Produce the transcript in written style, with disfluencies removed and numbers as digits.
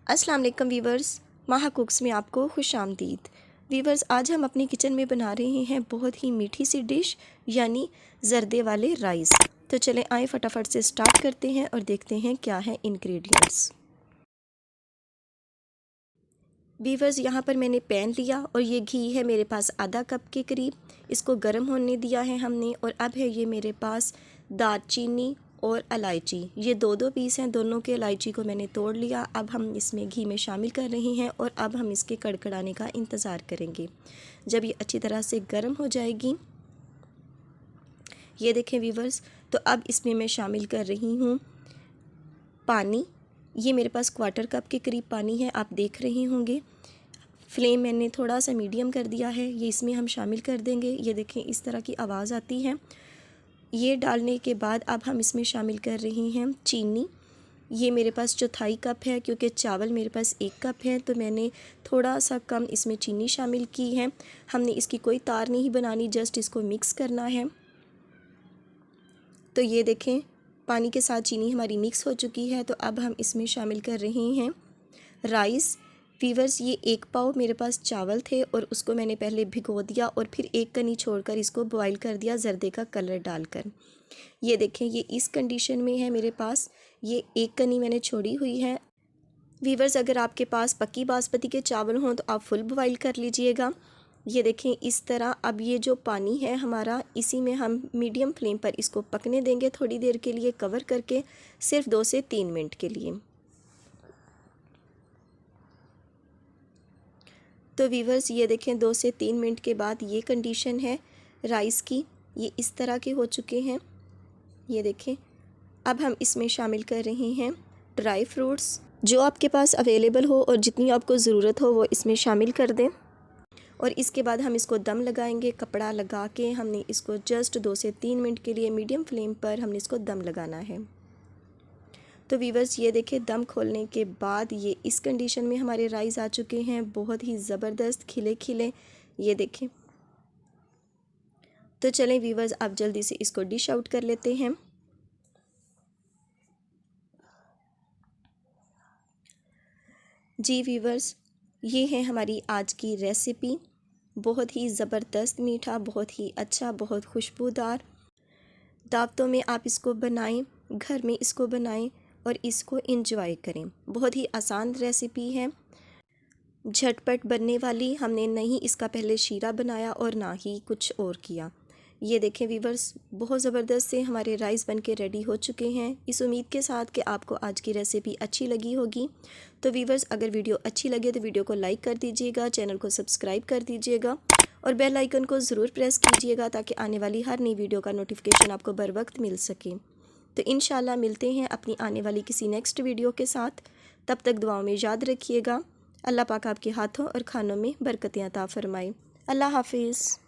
अस्सलाम वालेकुम वीवर्स, माहा कुक्स में आपको खुश आमदीद। वीवर्स, आज हम अपनी किचन में बना रहे हैं बहुत ही मीठी सी डिश यानी ज़र्दे वाले राइस। तो चलें आए फटाफट से स्टार्ट करते हैं और देखते हैं क्या है इंग्रेडिएंट्स। वीवर्स, यहाँ पर मैंने पैन लिया और ये घी है मेरे पास आधा कप के करीब। इसको गर्म होने दिया है हमने और अब है ये मेरे पास दालचीनी और इलायची, ये दो पीस हैं। दोनों के इलायची को मैंने तोड़ लिया। अब हम इसमें घी में शामिल कर रहे हैं और अब हम इसके कड़कड़ाने का इंतज़ार करेंगे जब ये अच्छी तरह से गर्म हो जाएगी। ये देखें वीवर्स, तो अब इसमें मैं शामिल कर रही हूँ पानी। ये मेरे पास क्वार्टर कप के करीब पानी है, आप देख रहे होंगे। फ्लेम मैंने थोड़ा सा मीडियम कर दिया है। ये इसमें हम शामिल कर देंगे। ये देखें इस तरह की आवाज़ आती है। ये डालने के बाद अब हम इसमें शामिल कर रहे हैं चीनी। ये मेरे पास चौथाई कप है, क्योंकि चावल मेरे पास 1 कप है तो मैंने थोड़ा सा कम इसमें चीनी शामिल की है। हमने इसकी कोई तार नहीं बनानी, जस्ट इसको मिक्स करना है। तो ये देखें पानी के साथ चीनी हमारी मिक्स हो चुकी है। तो अब हम इसमें शामिल कर रहे हैं राइस। वीवर्स, ये 1 पाव मेरे पास चावल थे और उसको मैंने पहले भिगो दिया और फिर 1 कनी छोड़कर इसको बॉईल कर दिया ज़र्दे का कलर डालकर। ये देखें ये इस कंडीशन में है मेरे पास। ये 1 कनी मैंने छोड़ी हुई है। वीवर्स, अगर आपके पास पक्की बासमती के चावल हों तो आप फुल बॉईल कर लीजिएगा। ये देखें इस तरह। अब ये जो पानी है हमारा, इसी में हम मीडियम फ्लेम पर इसको पकने देंगे थोड़ी देर के लिए, कवर करके सिर्फ 2 से 3 मिनट के लिए। तो वीवर्स, ये देखें 2 से 3 मिनट के बाद ये कंडीशन है राइस की। ये इस तरह के हो चुके हैं। ये देखें अब हम इसमें शामिल कर रहे हैं ड्राई फ्रूट्स। जो आपके पास अवेलेबल हो और जितनी आपको ज़रूरत हो वो इसमें शामिल कर दें। और इसके बाद हम इसको दम लगाएंगे। कपड़ा लगा के हमने इसको जस्ट 2 से 3 मिनट के लिए मीडियम फ्लेम पर हमने इसको दम लगाना है। तो वीवर्स, ये देखें दम खोलने के बाद ये इस कंडीशन में हमारे राइस आ चुके हैं, बहुत ही ज़बरदस्त खिले खिले। ये देखें। तो चलें वीवर्स, अब जल्दी से इसको डिश आउट कर लेते हैं। जी वीवर्स, ये है हमारी आज की रेसिपी। बहुत ही ज़बरदस्त मीठा, बहुत ही अच्छा, बहुत खुशबूदार। दावतों में आप इसको बनाएं, घर में इसको बनाएं और इसको इंजॉय करें। बहुत ही आसान रेसिपी है, झटपट बनने वाली। हमने नहीं इसका पहले शीरा बनाया और ना ही कुछ और किया। ये देखें वीवर्स, बहुत ज़बरदस्त से हमारे राइस बनके रेडी हो चुके हैं। इस उम्मीद के साथ कि आपको आज की रेसिपी अच्छी लगी होगी। तो वीवर्स, अगर वीडियो अच्छी लगे तो वीडियो को लाइक कर दीजिएगा, चैनल को सब्सक्राइब कर दीजिएगा और बेल आइकन को ज़रूर प्रेस कीजिएगा ताकि आने वाली हर नई वीडियो का नोटिफिकेशन आपको बर वक्त मिल सके। तो इंशाल्लाह मिलते हैं अपनी आने वाली किसी नेक्स्ट वीडियो के साथ। तब तक दुआओं में याद रखिएगा। अल्लाह पाक आपके हाथों और खानों में बरकतें अता फ़रमाए। अल्लाह हाफिज़।